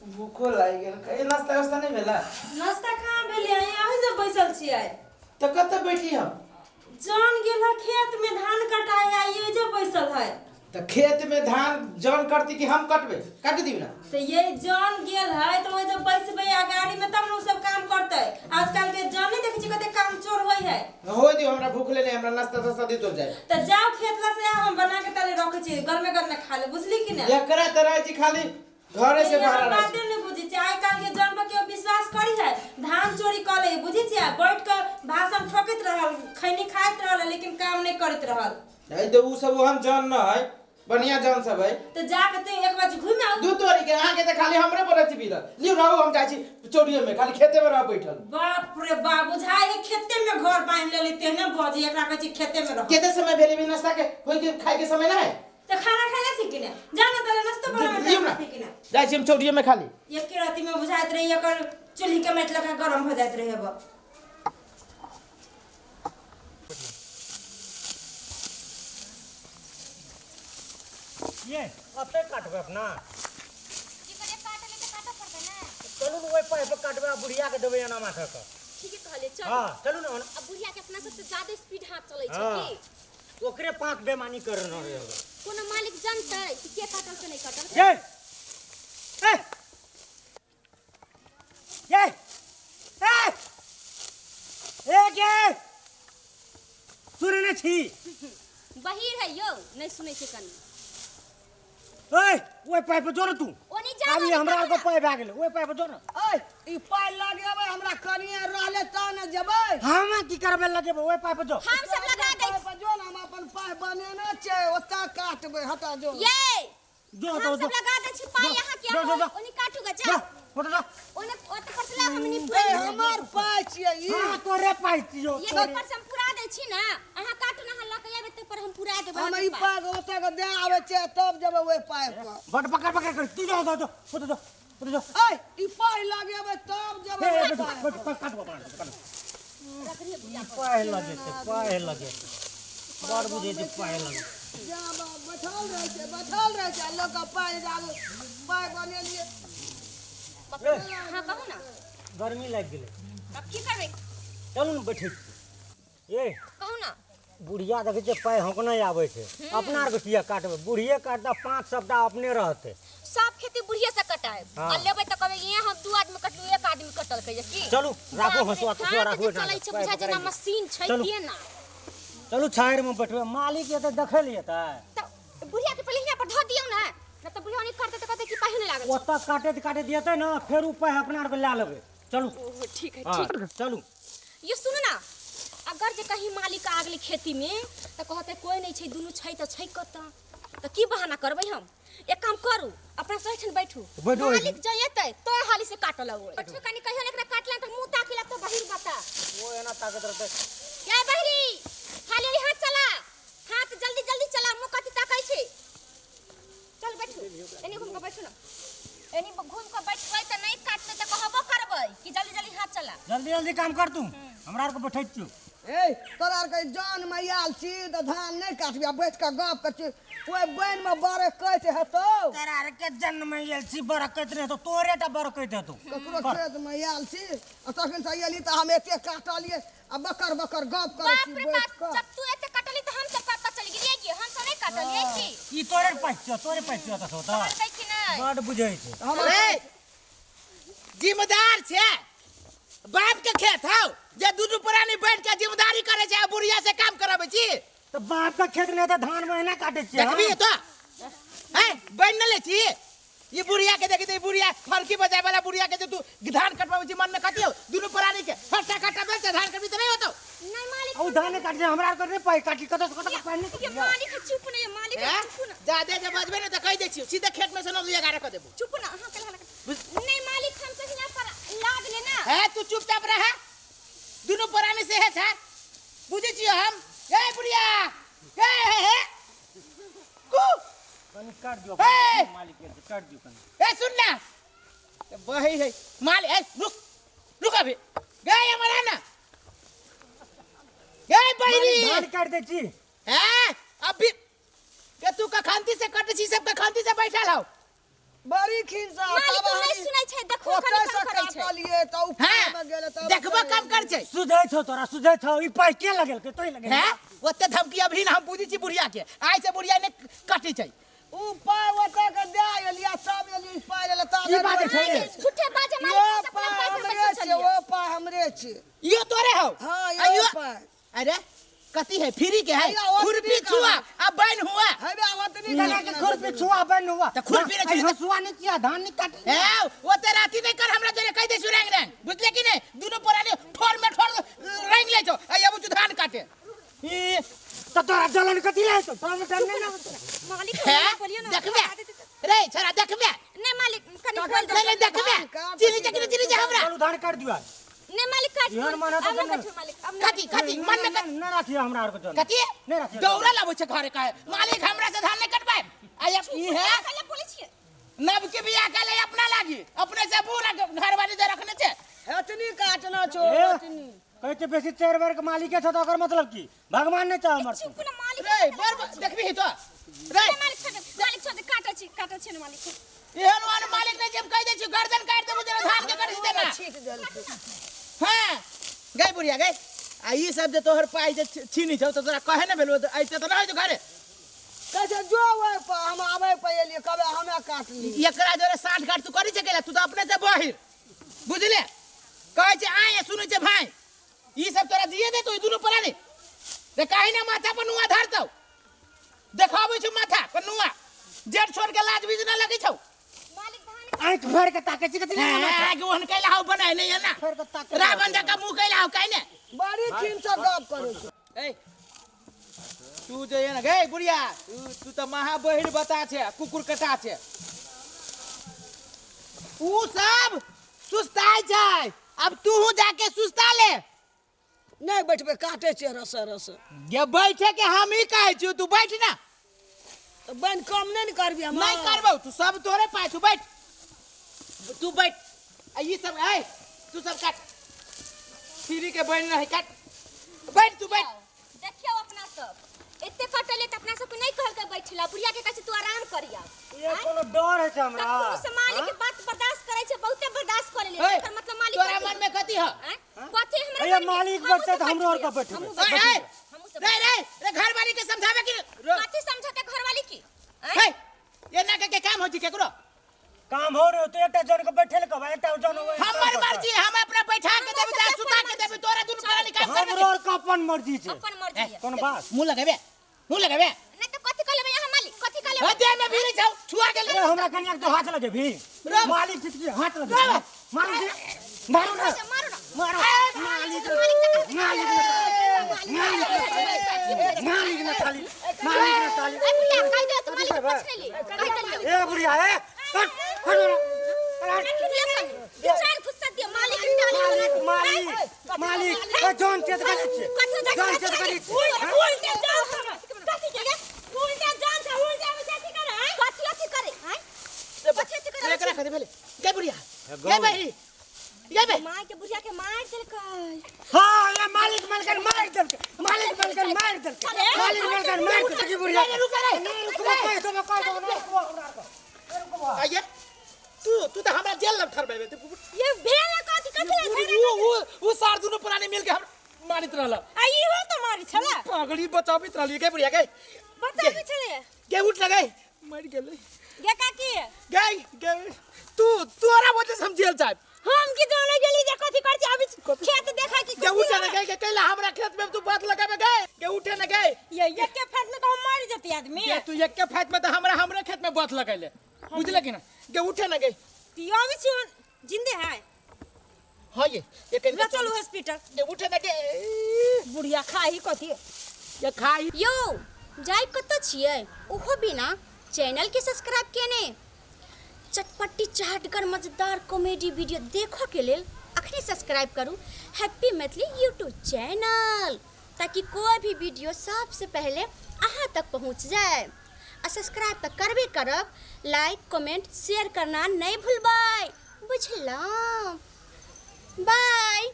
भूखो लागि गेल कहीं नाश्ता वास्ता नहीं भेला। नाश्ता कहाँ भेले अहीं जब बैसल छियै तो कत बैठी हम जान गेल है खेत में धान कटाए आइए जब बैसल है तो खेत में धान जौन करती कि हम कटबे काट दी ना तो ये जान गेल है तो वही जब बैसबे गाड़ी में तब न सब काम करते। आजकल के जान नहीं देखी कते काम चोर होई है। हो दियो हमरा भूख ले हमरा नाश्ता तास्ता दी तो जाए तो जाओ खेतला से हम बना के तले रखे छी गरमे गरमे खा ले बुझली कि ना। एकरा तरह जी खाली घरे से बाहर आ बातें नहीं बुझी छी आइ काल के जन पर केओ विश्वास करी है धान चोरी कर ले बुझी छी बैठ के भाषण ठोकत रहल खैनी खाइत रहल लेकिन काम नहीं करत रहल। नहीं तो उ सब हम जान न है बढ़िया जान सब है तो जाके ते एक बार घूम आओ दू तोरी के आके त खाली हमरे पर छी बिदा लियो रहू हम जाई छी चोरिये में खाली खेते में रह बैठल। बाप रे बाप बुझाई है खेते में घर बांध ले लेते न बजे एकरा कहै छी खेते में रह केते समय भेले भी नाश्ता के होई के खाए के समय ना है तो खाना खाइला छी कि ना जाना तले नाश्ता बना में लियो ना कि ना जाई छी हम चोरिये में खाली एक के राती में बुझाइत रही एकर चूल्ही के मेट लगा गरम हो जाइत रही अब। ये अपने काटबे अपना की करे काट ले त काटा पड़बे ना। चलू न ओइ पाइप काटबे बुढ़िया के देबे एना माथा के। ठीक है कहले चल। हां चलू न अब बुढ़िया के अपना सबसे ज्यादा स्पीड हाथ चलै छै हाँ। की ओकरे पांच बेमानी कर न रे। कोनो मालिक जानतै कि के काटल से नहीं काटल। ये ए ए के सुने न छी बहिर है यो नहीं सुनै छै कनी। ओए ओइ पाइप जोर तू ओनी जा अभी हमरा को पाइप आ गेल ओइ पाइप जोर। ओए ई पाइ लगेबै हमरा कनिया रहले त न जेबै। हम की करबे लगेबे ओइ पाइप जो हम सब लगा दे पाइ जो न हम अपन पाइ बनेने छै ओता काटबै हटा जो। ये जो हम जो सब लगा दे छी पाई यहां के ओनी काटूगा जा फोटो जा ओने ओते पर से हमनी ए पूरा हमर पाइ छियै ई। हां तोरे पाइ छियो ये ऊपर से हम पूरा दे छी ना अहां काटू ना हल्ला के आबे त पर हम पूरा देबै। हम ई पाइ ओता के दे आबै छै तब जेबै ओइ पाइ पर। बट पकड़ पकड़ कर तू जा जा फोटो जा फोटो जा ओए ई पाइ लगेबै तब जेबै ओइ पाइ। पाए लगे थे पाए लगे बड़ बुझे थे पाए लगे जा बैठल रहे छै लोग के पाइ जागो पाइ बनेलिए। हां कहू ना गर्मी लग गेले अब की करबे चलू न बैठे ए कहू ना बुढ़िया देखे छे पाए हमको नहीं आवे छे अपना आर के किया काटबे बुढ़िए काटता 5 सप्ताह अपने रहते सब खेती बुढ़िया से कटाए हाँ। आ लेबै त कहबे ये हम दू आदमी कटलू एक आदमी कटल कहिए की। चलू राखो हसुआ तो हाथ राखो जे चलै छै बुझा जेना मशीन छै चलू। के ना चलू छायर में बैठबे मालिक ये तो देखे लिए त त बुढ़िया के पहिले यहाँ पर धो दियौ ना न त बुढ़िया नहीं करते त कहते कि पाही नहीं लागल ओता काटे दियते ना फिर ऊपर अपना आर के ला लेबे चलू ओहो ठीक है हां ठीक। चलू ये सुन ना अगर जे कहीं मालिक आ गेलै खेती में त कहते कोई नहीं छै दुनु छै त छै कत त की बहाना करबै हम एक काम करू अपना सहिठन बैठू बैठो। मालिक जयते तो हाली से काटल हो बैठू कनी कहियो एकरा काटला त मुंह ताकिला त बहिर बता वो एना ताकत रहते क्या बहिरी खाली हाथ चला हाथ जल्दी जल्दी चला मुंह कति ताकै छै चल बैठू एनी घूम के बैठू ना एनी घूम के बैठबै त नहीं काटते त कहबो करबै कि जल्दी जल्दी हाथ चला जल्दी जल्दी काम कर तू हमरा आर के बैठै छु ए तोरा आर के जान में आयल छी त धान नहीं काटबी बैठ के गप कर छी ओइ बैन में बारे कहत हेतौ तेरा आर के जन्म में आयल छी बरकत रे तो तोरे टा बरकत हेतौ ककरो खेत में आयल छी आ तखन से एली त हम एते काटलिए आ बकर बकर गप करे बाप छी रे बैठ बाप के। जब तू एते कटली त हम सब पता चल गेलिए कि हम सब नहीं कटलिए छी ई तोरे पैछ तोरे पैछ त होता कहै कि नहीं बड़ बुझै छै अरे जिम्मेदार छे बाप के खेत हौ जे दूध पुरानी बैठ के जिम्मेदारी करे छै बुढ़िया से काम कराबै छी तो बाप का खेत में तो धान महीना काटे छै देखबी तो हैं बैठ न ले छी ये बुढ़िया के देखी बुढ़िया फलकी बजाय वाला बुढ़िया के तू धान कटवाबै छी मन में कटियो दूध पुरानी के फटा कटबे से धान कटबी त नहीं होतो नहीं मालिक ओ धान काट जे हमरा कर नहीं पाई काटी कत पाई ये नहीं मालिक चुप नहीं मालिक चुप ना ज्यादा जे बजबे न त कह दे छी सीधे खेत में से न 11 कर देबो चुप ना हां कल नहीं मालिक हम से यहाँ पर लाद लेना है तू चुपचाप रह दोनों पुरानी से है छा बुझे छी हम ए बुढ़िया हे कु कनी काट दियो ए! मालिक के काट दियो कनी ए सुन ना बही है माल ए रुक अभी गए हमारा ना गए बहिरी धान काट दे छी हैं अभी के तू का खांती से कट छी सब का खांती से बैठल हो बड़ी खिंसा मालिक नहीं सुनै छै, देखो ओतै कनि से कम करै छै। काटलिए त उ हाँ में गेल त देखबो कम कर छै सुझै छौ तोरा सुझै छौ ई पाइ के लगेल के तोय लगेल हैं ओते धमकी अभी ना हम बुझी छी बुढ़िया के आइ से बुढ़िया ने कटी छै उ पाय ओतै के दे एलिया सब एली पाय ले त की बात छै झूठे बाजे यो मालिक से पाय अपना हमरे बात छै ओ पाय हमरे छै यो तोरे हो हाँ आ यो पाय अरे कथी है फ्री के है अरे, वो खुरपी फ्री का छुआ है। अब बैन हुआ हबे आवतनी लगा के खुरपी छुआ बन हुआ तो खुरपी ने छुआ- हसुआ नहीं किया धान नहीं काट ए ओते राती नहीं कर हमरा जरे कह दे छु रंग रंग बुझले कि नहीं दोनों पुराने ठोर में ठोर रंग ले छो आ अब धान काटे ई तो तोरा जलन कथी ले तो तोरा टाइम नहीं ना मालिक है बोलियो ना देखबे रे छोरा देखबे नहीं मालिक कनि काका, बोल नहीं नहीं देखबे चिनी चकनी चिनी जा हमरा चल उधार कर दिया नहीं मालिक काट इहन माने तो अब ना जलन। बैठो मालिक अब ना कथी कथी मन में कथी ना रखिए हमरा आर को जलन कथी नहीं रखिए दौड़ा लाबो छे घरे का मालिक हमरा से धान नहीं कटबाय आ ई है पहले बोले छिए नब के बियाह के ले अपना लागी अपने से पूरा घर वाली दे रखने छे एतनी काटना छो ए, एतनी कहते बेसी 4 बार के मालिक है तो ओकर मतलब की भगवान नहीं चाह हमर चुप ना मालिक रे बर देखबी ही तो रे मालिक छोड़ काटे छै ना मालिक एहन वान मालिक ने जब कह दे छु गर्दन काट दे मुझे धान के कर देना छीट देल हां गई बुढ़िया गई आ ई सब जे तोहर पाई जे छीनी छौ तो तोरा कहे न भेलो ऐते तो ना हो घरे कहै जो ओए पर हम आबै पे एलिए कबे हमे काटली एकरा जोरे 60 घाट तू करी सकेला तू तो अपने से बहिर बुझले कहे छे आए सुनै छे भाई ई सब तोरा दिए दे तो ई दुनु परानी रे काहे ना माथा पर नुआ धरतौ देखाबै छु माथा पर नुआ जेठ छोड़ के लाज बीज ना लगै छौ मालिक धान आंख भर के ताके छी कथी हां के ओहन कैला हो बनाय नहीं है ना भर के ताके रावण जका मुंह कैला हो काहे बड़ी खिंसा गप करै छै ए तू जे है ना गए बुढ़िया तू तो महा बहिर बता छे कुकुर कटा छे ऊ सब सुस्ताय छै अब तू जाके सुस्ता ले नहीं बैठबे काटे छै रस रस ये बैठे के हम ही कहे छु तू बैठ ना तो बन कम नहीं करबी हम नहीं करबो तू सब तोरे पाए तू बैठ आ ये सब ए तू सब काट फ्री के बन रही काट बैठ तू बैठ देखियो अपना सब एते कटले त अपना सब को नहीं कहल के बैठला बुढ़िया के कहै तू आराम करिया ये कोनो डर है छै हमरा तू से मालिक के बात बर्दाश्त करे छै बहुते बर्दाश्त करे ले ए, एकर मतलब मालिक तोरा मन में कथी है कथी हमरा ये मालिक बैठते तो हमरो और का बैठे ए रे घर वाली के समझावे कि कथी समझते घर वाली की हे ये ना के काम हो छी केकरो काम हो रे तो एकटा जन के बैठे ले कहबा एकटा जन हो हमर मर्जी हम अपना बैठा के देबे चाहे सुता के देबे तोरा दुनु पर निकाल कर हमरो और का अपन मर्जी छै अपन मर्जी है कोन बात मुंह लगाबे नहीं तो कथी कर लेबे यहाँ मालिक कथी कर लेबे हदे में भीड़ छौ छुआ के अरे हमरा कन्या के तो हाथ लगे भी मालिक चित के हाथ लगे मालिक मारो ना मारो ना मारो मालिक मालिक ना खाली मालिक ना खाली ए बुढ़िया कह दे तो मालिक पूछ ले कह दे ए बुढ़िया ए चार फुसत दियो मालिक डाली मालिक मालिक ए जोन चेत करे छे जोन चेत करे छे उल्टे जाओ कथी के उल्टे जान था उल्टे में कथी करे हैं कथी करे हैं कथी करे एकरा खदे भेले के बुढ़िया के भाई ये बे माय के बुढ़िया के मार देलकै हां ये मालिक मार देलके मालिक मार देलके की बुढ़िया रुक रे तो आइए तू तो हमरा जेल में ठरबे ये भेल कथी ले वो सार दुनु पुराने मिल के हम मानित रहल आई हो तो मारी छला पागली बचाबित रहली के बुढ़िया के बता के छले के उठ लगे मर गेलै गे काकी गई तू तोरा वजह से हम जेल जाब हम की जाने गेली जे कथी कर छी अभी खेत देखा की के उठे न गए के कैला हमरा खेत में तू बात लगाबे गए के उठे न गए ये के फेट में तो हम मर जती आदमी के तू एक के फाइट में तो हमरे खेत में बात लगैले बुझले कि ना के उठे न गए पियो भी सुन जिंदे है हां ये के चलो हॉस्पिटल के उठे न गए बुढ़िया खाई कथी ये खाई यो जाय कत छियै ओहो बिना चैनल के सब्सक्राइब केने चटपटी चाहटगर मजेदार कॉमेडी वीडियो देखो के लेल अखनी सब्सक्राइब करू हैप्पी मैथिली यूट्यूब चैनल ताकि कोई भी वीडियो सबसे पहले अहाँ तक पहुँच जाए आ सब्सक्राइब तो करबे करब लाइक कमेंट शेयर करना नहीं भूलबै बुझलौ बाय